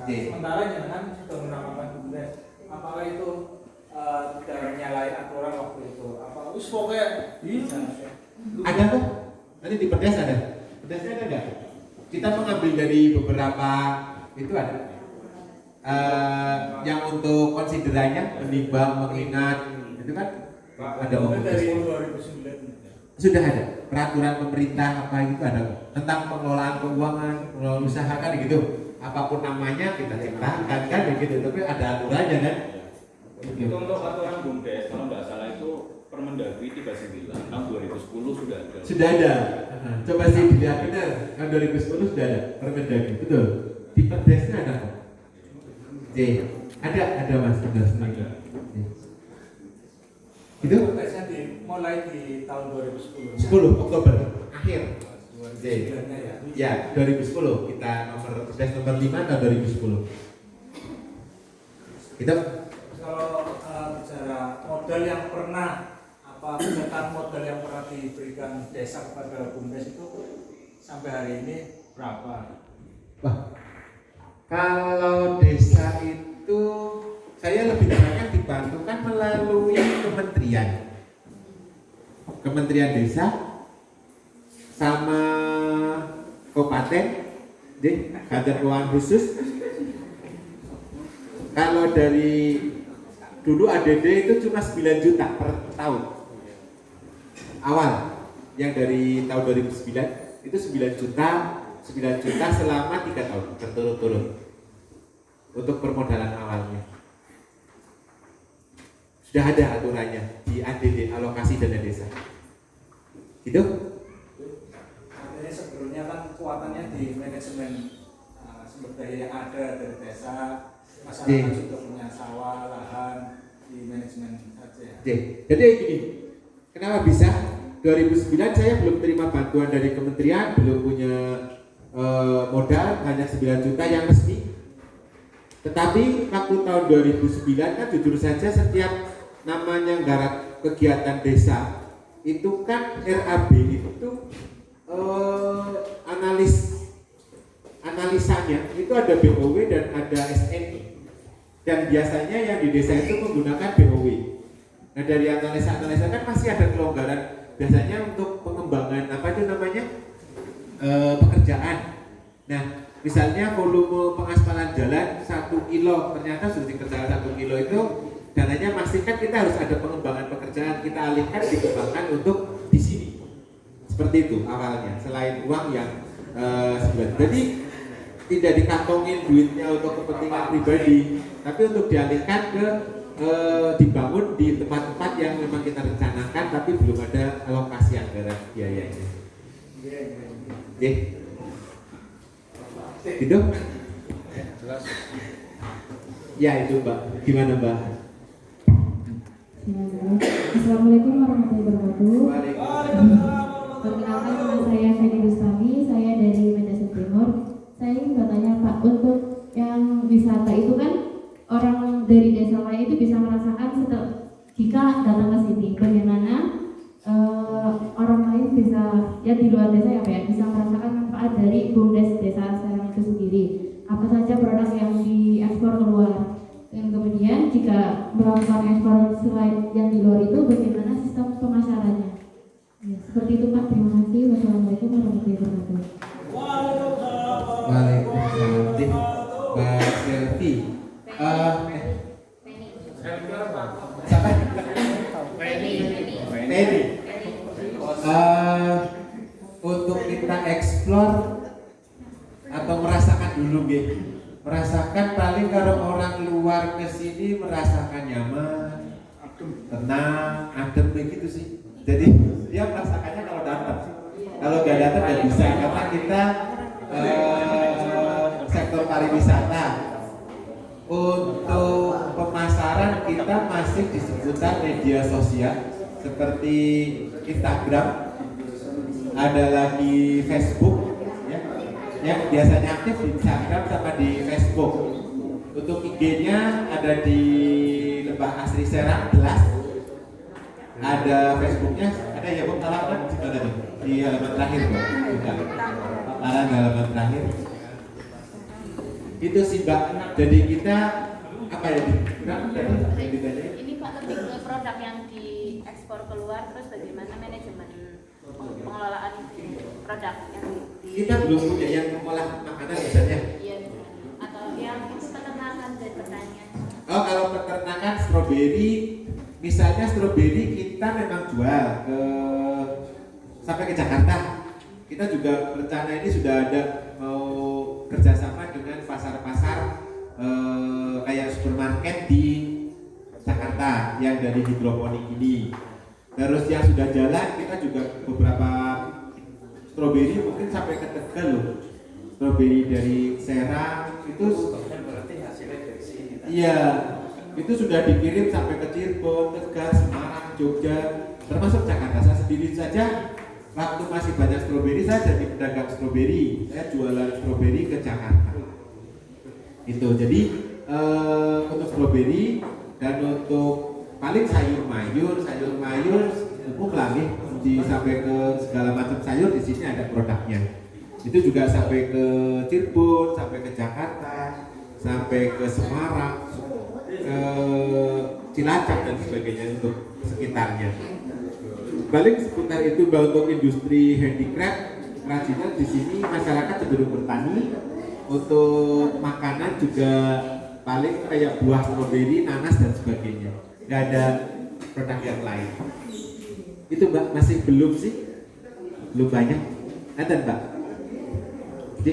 desa. Sementara jangan sudah menamakan BUMDes. Apakah itu tidak menyalahi aturan waktu itu? Apa wis pokoknya ada kok? Nanti di Perdes ada. Perdesnya ada nggak? Kita mengambil dari beberapa itu ada. Yang untuk konsiderannya menimbang, mengingat itu kan ada dari 2009 sudah ada peraturan pemerintah apa itu ada tentang pengelolaan keuangan, pengelolaan usaha kan gitu. Apapun namanya kita ciptakan kan begitu, tapi ada aturannya kan. Itu untuk aturan BUMDes kalau nggak salah itu Permendagri 39 tahun 2010 sudah ada. Sudah ada. Coba sih dilihat benar. Tahun 2010 sudah ada Permendagri, betul. Di Perdesnya ada kok. Ada Mas, ada semuanya. Itu Perdesnya dimulai di tahun 2010. 10 Oktober akhir. Ya. Ya, 2010 kita nomor Perdes nomor 5 tahun 2010. Itu Kalau bicara modal yang pernah misalkan modal yang pernah diberikan desa kepada BUMDes itu sampai hari ini berapa? wah, kalau desa itu saya lebih banyak dibantu kan melalui Kementerian Desa sama Kabupaten deh, Kantor Keuangan Khusus. Kalau dari dulu ADD itu cuma 9 juta per tahun awal, yang dari tahun 2009 itu 9 juta selama 3 tahun berturut-turut untuk permodalan awalnya. Sudah ada aturannya di ADD, alokasi dana desa. Gitu? Artinya sebelumnya kan kekuatannya di manajemen sumber daya yang ada dari desa, masyarakat sudah punya sawah, lahan di manajemen saja. Jadi gini, kenapa bisa? 2009 saya belum terima bantuan dari kementerian, belum punya modal, hanya 9 juta yang resmi. Tetapi waktu tahun 2009 kan jujur saja setiap namanya nggarap kegiatan desa itu kan RAB itu analisanya itu ada BOW dan ada SNI, dan biasanya yang di desa itu menggunakan BOW. Nah dari analisa kan masih ada kelonggaran biasanya untuk pengembangan pekerjaan. Nah misalnya volume pengaspalan jalan 1 kilo ternyata sudah dikerjakan 1 kilo itu dananya masih kan kita harus ada pengembangan pekerjaan, kita alihkan dikembangkan untuk di sini. Seperti itu awalnya, selain uang yang sebulan. Jadi tidak dikantongin duitnya untuk kepentingan pribadi, tapi untuk dialihkan ke dibangun di tempat-tempat yang memang kita rencanakan tapi belum ada alokasi anggaran biayanya. Gitu? Ya itu Mbak, gimana Mbak? Assalamualaikum warahmatullahi wabarakatuh. Waalaikumsalam. Perkenalkan nama saya Feni Rustami, saya dari Medan Timur. Saya ingin bertanya Pak, untuk yang wisata itu kan orang dari desa lain itu bisa merasakan jika datang ke sini, bagaimana orang lain bisa ya di luar desa ya Pak ya, bisa merasakan manfaat dari BUMDes desa Serang itu sendiri. Apa saja produk yang diekspor keluar? Dan kemudian jika melakukan ekspor selain yang di luar itu, bagaimana sistem pemasarannya? Ya, seperti itu Pak. Terima kasih. Wassalamualaikum warahmatullahi wabarakatuh. Waalaikumsalam. Mbak Selvi. Siapa? Penny. Untuk kita eksplor atau merasakan dulu gitu. Merasakan paling kalau orang luar ke sini merasakan nyaman, tenang, adem begitu sih. Jadi dia merasakannya kalau datang. Kalau nggak datang nggak bisa karena kita sektor pariwisata. Untuk pemasaran kita masih di seputar media sosial seperti Instagram, ada lagi Facebook. Yang biasanya aktif di Instagram sama di Facebook. Untuk IG-nya ada di Lembah Asri Serang Belas. Ada Facebooknya, ada ya Bang, halaman di mana tuh? Di halaman terakhir Bang. Halaman terakhir. Itu sih Mbak. Jadi kita apa ya? Yang ditanya? Ini Pak lebih ke produk yang diekspor keluar, terus bagaimana manajemen pengelolaan produk yang Kita belum punya yang mengolah makanan misalnya. iya misalnya, atau yang itu peternakan dan pertanian. Oh, kalau peternakan stroberi, misalnya stroberi kita memang jual ke sampai ke Jakarta. Kita juga rencana ini sudah ada mau kerjasama dengan pasar-pasar kayak supermarket di Jakarta yang dari hidroponik ini. Terus yang sudah jalan kita juga beberapa stroberi mungkin sampai ke Tegal loh. Stroberi dari Serang itu Berarti hasilnya dari sini. iya, itu sudah dikirim sampai ke Cirebon, Tegal, Semarang, Jogja, termasuk Jakarta. Saya sendiri saja waktu masih banyak stroberi saya jadi pedagang stroberi. Saya jualan stroberi ke Jakarta. Itu jadi untuk stroberi dan untuk paling sayur mayur umum lah nih, sampai ke segala macam sayur di sini ada produknya. Itu juga sampai ke Cirebon, sampai ke Jakarta, sampai ke Semarang, ke Cilacap dan sebagainya untuk sekitarnya. Paling seputar itu untuk industri handicraft, kerajinan di sini masyarakat cenderung bertani. Untuk makanan juga paling kayak buah stroberi, nanas dan sebagainya. Nggak ada produk yang lain. Itu Mbak masih belum sih? Belum banyak. Ada Mbak? Jadi